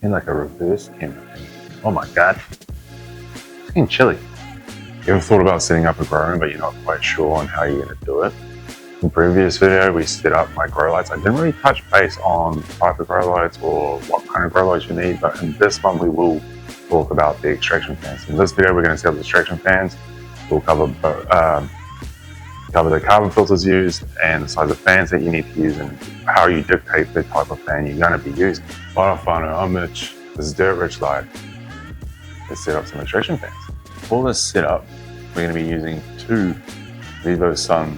In like a reverse camera thing. Oh my god. It's getting chilly. You ever thought about setting up a grow room but you're not quite sure on how you're going to do it? In the previous video we set up my grow lights. I didn't really touch base on the type of grow lights or what kind of grow lights you need, but in this one we will talk about the extraction fans. In this video we're going to set up the extraction fans. We'll cover the carbon filters used and the size of fans that you need to use and how you dictate the type of fan you're going to be using. I'm Mitch. This is Dirt Rich Life. Let's set up some extraction fans. For this setup, we're going to be using two Vivo Sun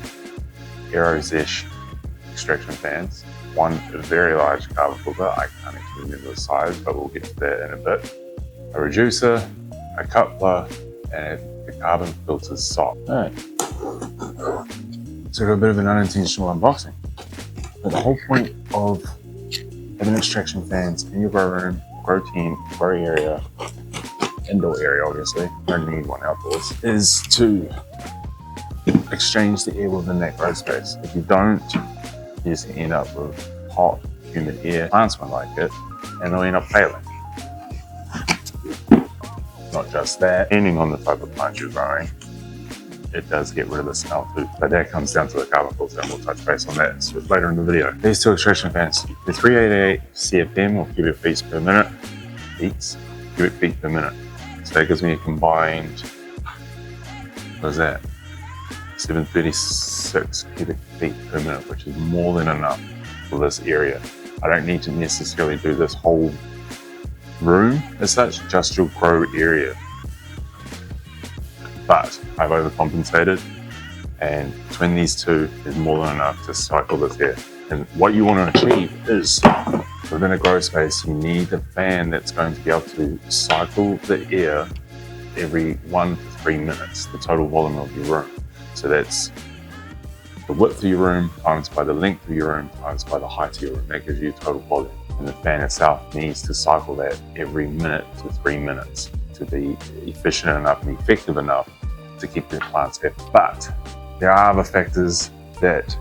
Aero-Zesh extraction fans. One very large carbon filter, I can't actually remember the size, but we'll get to that in a bit. A reducer, a coupler, and the carbon filter sock. Alright. So a bit of an unintentional unboxing. But the whole point of having extraction fans in your grow room, grow tent, grow area, indoor area obviously, you don't need one outdoors, is to exchange the air within that grow space. If you don't, you just end up with hot, humid air. Plants won't like it, and they'll end up failing. Not just that, depending on the type of plant you're growing, it does get rid of the smell too. But that comes down to the carbon filter, and we'll touch base on that later in the video. These two extraction fans, the 388 CFM or cubic feet per minute, cubic feet per minute. So that gives me a combined, what is that? 736 cubic feet per minute, which is more than enough for this area. I don't need to necessarily do this whole room as such, just your grow area. But I've overcompensated, and between these two is more than enough to cycle this air. And what you want to achieve is, within a grow space, you need a fan that's going to be able to cycle the air every 1 to 3 minutes, the total volume of your room. So that's the width of your room times by the length of your room times by the height of your room. That gives you total volume. And the fan itself needs to cycle that every minute to 3 minutes to be efficient enough and effective enough to keep the plants happy. But there are other factors that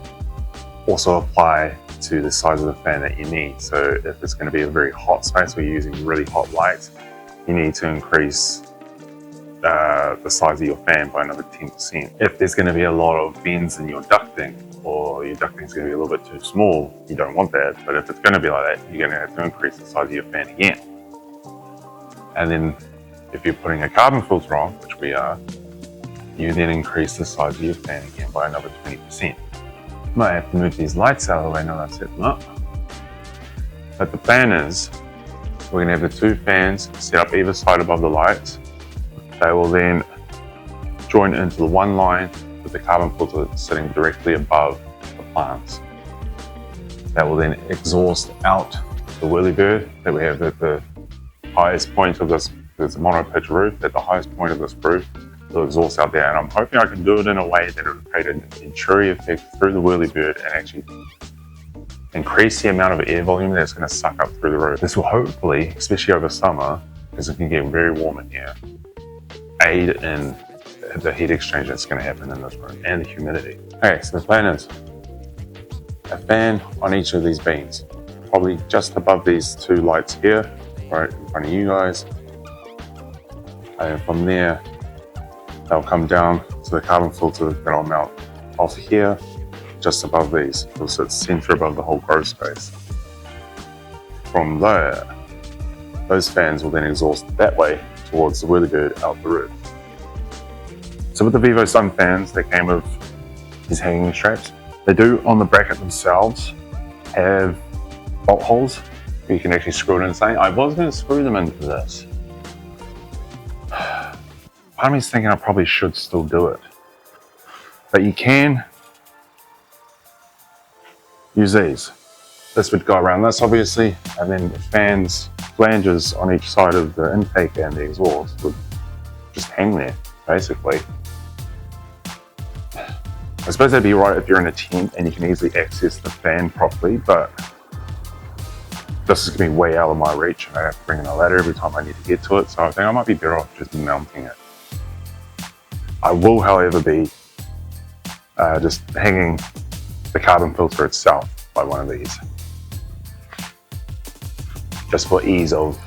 also apply to the size of the fan that you need. So if it's going to be a very hot space where you're using really hot lights, you need to increase the size of your fan by another 10%. If there's going to be a lot of bends in your ducting, or your ducting is going to be a little bit too small, you don't want that. But if it's going to be like that, you're going to have to increase the size of your fan again. And then if you're putting a carbon filter on, which we are, you then increase the size of your fan again by another 20%. Might have to move these lights out of the way now that I've set them up. But the plan is, we're going to have the two fans set up either side above the lights. They will then join into the one line with the carbon filter sitting directly above the plants. That will then exhaust out the whirlybird that we have at the highest point of this. There's a mono-pitch roof. At the highest point of this roof, it'll exhaust out there. And I'm hoping I can do it in a way that it will create an Venturi effect through the whirlybird and actually increase the amount of air volume that's going to suck up through the roof. This will hopefully, especially over summer, because it can get very warm in here, aid in the heat exchange that's going to happen in this room and the humidity. Okay, so the plan is a fan on each of these beams, probably just above these two lights here, right in front of you guys. And from there, they'll come down to the carbon filter that I'll mount off here, just above these. It'll sit center above the whole grow space. From there, those fans will then exhaust that way towards the whirlybird out the roof. So with the Vivo Sun fans, they came with these hanging straps. They do, on the bracket themselves, have bolt holes where you can actually screw it inside. I was going to screw them into this. Part of me is thinking I probably should still do it. But you can use these. This would go around this obviously, and then the flanges on each side of the intake and the exhaust would just hang there, basically. I suppose that'd be right if you're in a tent and you can easily access the fan properly, but this is going to be way out of my reach and I have to bring in a ladder every time I need to get to it, so I think I might be better off just mounting it. I will, however, be just hanging the carbon filter itself by one of these, just for ease of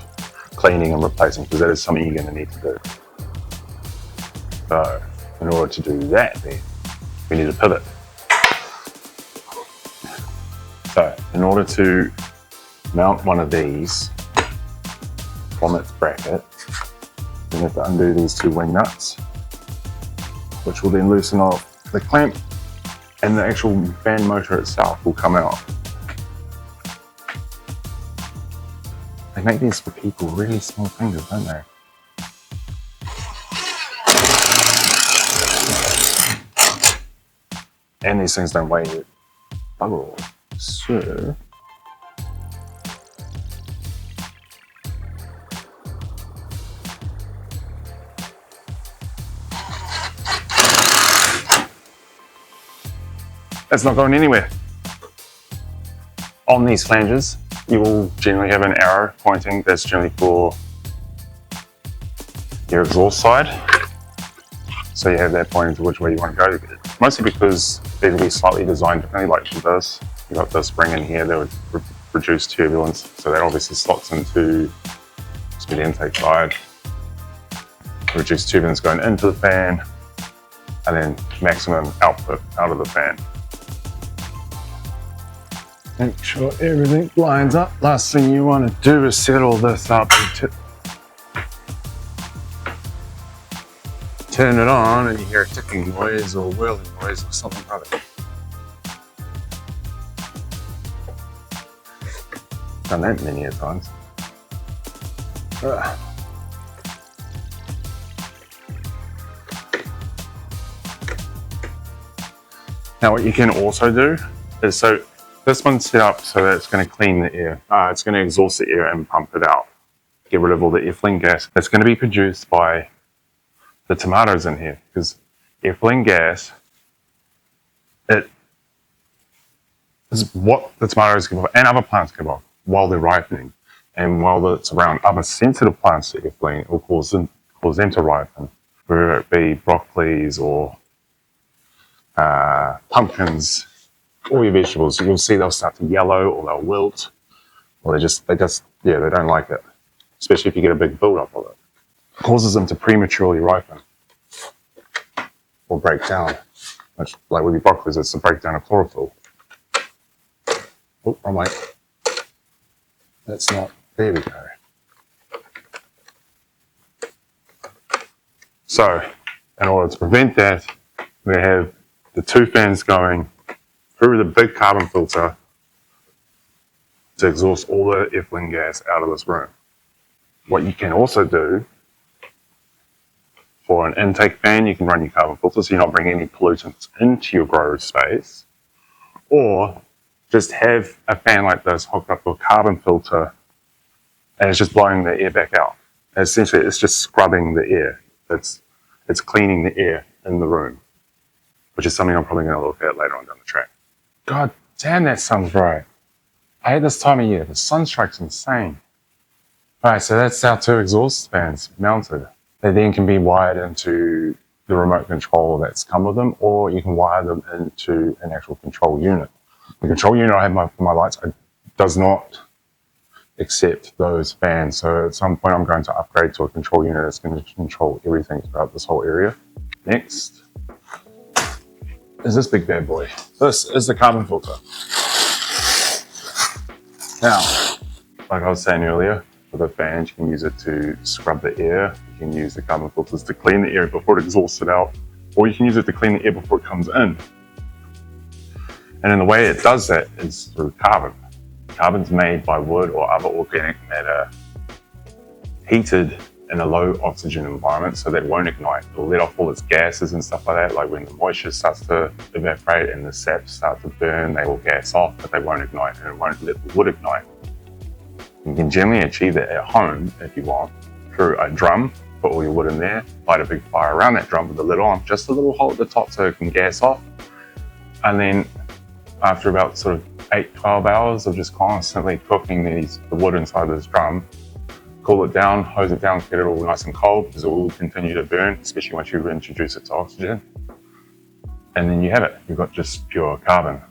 cleaning and replacing, because that is something you're going to need to do. So in order to do that, then we need a pivot. So in order to mount one of these from its bracket, we have to undo these two wing nuts, which will then loosen off the clamp, and the actual fan motor itself will come out. They make these for people really small fingers, don't they? And these things don't weigh you bugger all. So that's not going anywhere. On these flanges, you will generally have an arrow pointing. That's generally for your exhaust side. So you have that pointing to which way you want to go. Mostly because these will be slightly designed differently, like this. You've got this spring in here that would reduce turbulence. So that obviously slots into the intake side. Reduce turbulence going into the fan, and then maximum output out of the fan. Make sure everything lines up. Last thing you want to do is set all this up and turn it on and you hear a ticking noise or whirling noise or something like that. Done that many a times. Now what you can also do is, so this one's set up so that it's going to clean the air. It's going to exhaust the air and pump it out. Get rid of all the effluent gas that's going to be produced by the tomatoes in here, because effluent gas, it is what the tomatoes give off and other plants give off while they're ripening. And while it's around other sensitive plants, the effluent will cause them to ripen, whether it be broccolis or pumpkins, all your vegetables. You'll see they'll start to yellow or they'll wilt, or they don't like it, especially if you get a big build-up of it. It causes them to prematurely ripen or break down, which, like with your broccolis, it's a breakdown of chlorophyll. Oh, wrong way. That's not, there we go. So, in order to prevent that, we have the two fans going through the big carbon filter to exhaust all the effluent gas out of this room. What you can also do, for an intake fan, you can run your carbon filter so you're not bringing any pollutants into your grow space, or just have a fan like this hooked up to a carbon filter and it's just blowing the air back out. And essentially, it's just scrubbing the air. It's cleaning the air in the room, which is something I'm probably going to look at later on down the track. God damn, that sun's bright. I hate this time of year. The sun strike's insane. Alright, so that's our two exhaust fans mounted. They then can be wired into the remote control that's come with them, or you can wire them into an actual control unit. The control unit I have for my lights does not accept those fans, so at some point I'm going to upgrade to a control unit that's going to control everything throughout this whole area. Next is this big bad boy. This is the carbon filter. Now, like I was saying earlier, with the fans, you can use it to scrub the air. You can use the carbon filters to clean the air before it exhausts it out, or you can use it to clean the air before it comes in. And then the way it does that is through carbon. Carbon's made by wood or other organic matter, heated in a low oxygen environment so that it won't ignite. It'll let off all its gases and stuff like that, like when the moisture starts to evaporate and the sap starts to burn, they will gas off, but they won't ignite, and it won't let the wood ignite. You can generally achieve that at home, if you want, through a drum, put all your wood in there, light a big fire around that drum with the lid on, just a little hole at the top so it can gas off, and then after about sort of 8-12 hours of just constantly cooking the wood inside this drum, cool it down, hose it down, get it all nice and cold, because it will continue to burn, especially once you introduce it to oxygen. And then you have it, you've got just pure carbon.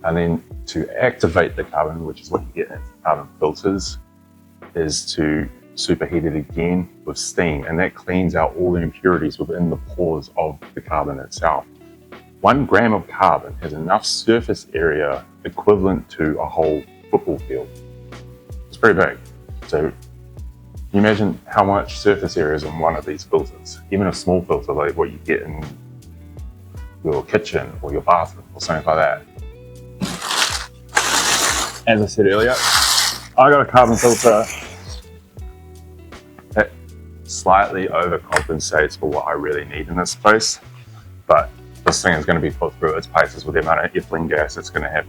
And then to activate the carbon, which is what you get in carbon filters, is to superheat it again with steam, and that cleans out all the impurities within the pores of the carbon itself. 1 gram of carbon has enough surface area equivalent to a whole football field. It's pretty big. So can you imagine how much surface area is in one of these filters? Even a small filter like what you get in your kitchen or your bathroom or something like that. As I said earlier, I got a carbon filter that slightly overcompensates for what I really need in this place, but this thing is going to be put through its paces with the amount of ethylene gas it's going to have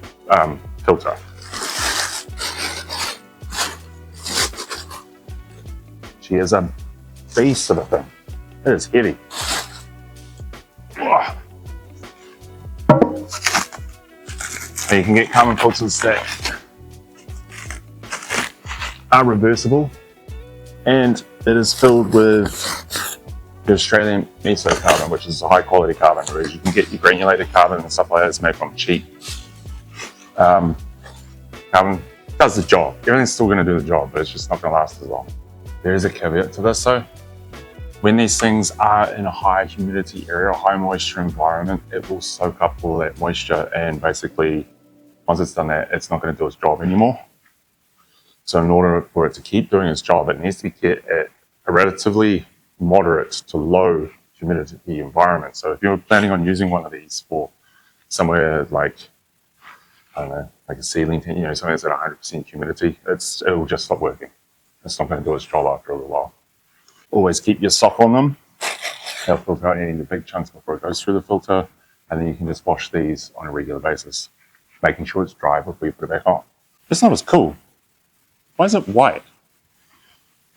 filter. She is a beast of a thing. It is heavy. Oh. And you can get carbon filters that are reversible, and it is filled with the Australian meso carbon, which is a high quality carbon, whereas you can get your granulated carbon and stuff like that. It's made from cheap. Carbon does the job. Everything's still going to do the job, but it's just not going to last as long. There is a caveat to this though. When these things are in a high humidity area, a high moisture environment, it will soak up all that moisture, and basically once it's done that, it's not going to do its job anymore. So in order for it to keep doing its job, it needs to be kept at a relatively moderate to low humidity environment. So if you're planning on using one of these for somewhere like, I don't know, like a ceiling tent, something that's at 100% humidity, it'll just stop working. It's not going to do its job after a little while. Always keep your sock on them. They'll filter out any of the big chunks before it goes through the filter, and then you can just wash these on a regular basis, making sure it's dry before you put it back on. It's not as cool. Why is it white?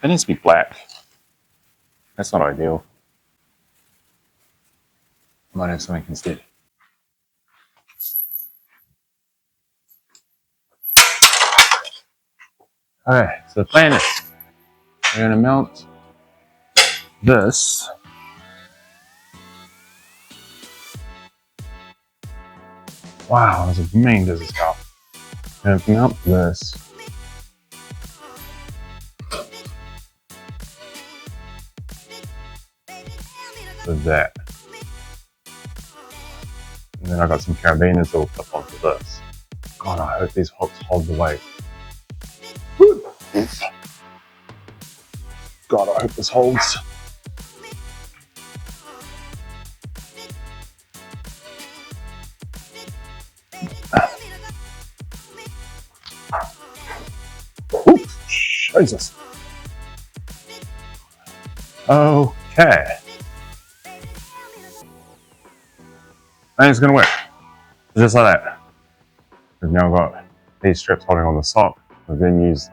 It needs to be black. That's not ideal. I might have something instead. Okay, so the plan is we're going to mount this wow, that's a mean busy stuff. I'm going to mount this to that. And then I got some carabiners all put onto this. God, I hope these hooks hold the weight. God, I hope this holds. Ooh, Jesus. Okay. I think it's gonna work. Just like that. We've now got these straps holding on the sock. I've then used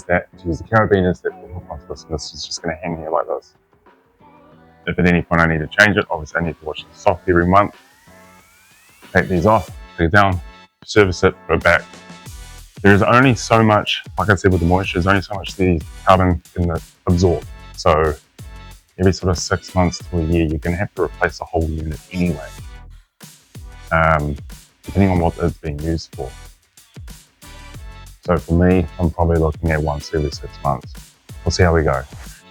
that to use the carabiners that will hook onto this, and this is just going to hang here like this. If at any point I need to change it, obviously I need to wash the sock every month. Take these off, take it down, service it, put it back. There's only so much, like I said with the moisture, there's only so much the carbon can absorb. So every sort of 6 months to a year, you're going to have to replace the whole unit anyway, depending on what it's being used for. So for me, I'm probably looking at once every 6 months. We'll see how we go.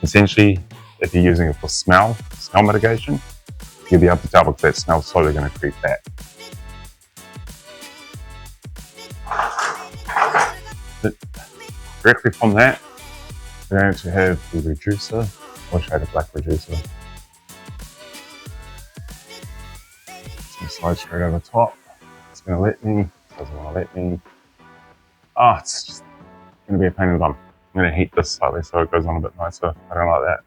Essentially, if you're using it for smell mitigation, you'll be able to tell because that smell's slowly going to creep back. But directly from that, we're going to have the reducer. I'll show you the black reducer. Some slide straight over top. It's going to let me, doesn't want to let me. Oh, it's just going to be a pain in the bum. I'm going to heat this slightly so it goes on a bit nicer. I don't like that.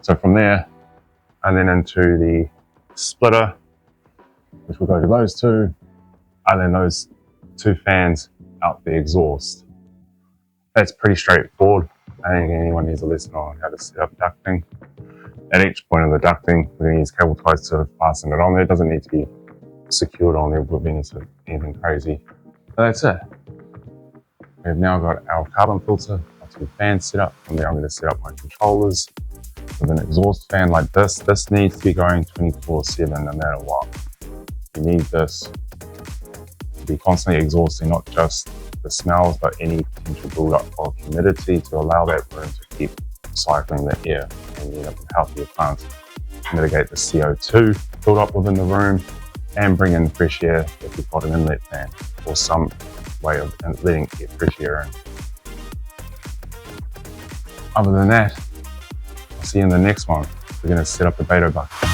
So from there, and then into the splitter, which will go to those two, and then those two fans out the exhaust. That's pretty straightforward. I think anyone needs a lesson on how to set up ducting. At each point of the ducting, we're going to use cable ties to fasten it on there. It doesn't need to be secured on there with anything crazy. But that's it. We've now got our carbon filter, our two fans set up. From there, I'm going to set up my controllers with an exhaust fan like this. This needs to be going 24/7 no matter what. You need this to be constantly exhausting, not just the smells, but any potential buildup of humidity to allow that room to keep cycling the air and end up with healthier plants. Mitigate the CO2 buildup within the room and bring in fresh air if you've got an inlet fan or some way of letting fresh air in. Other than that, I'll see you in the next one. We're going to set up the beta bucket.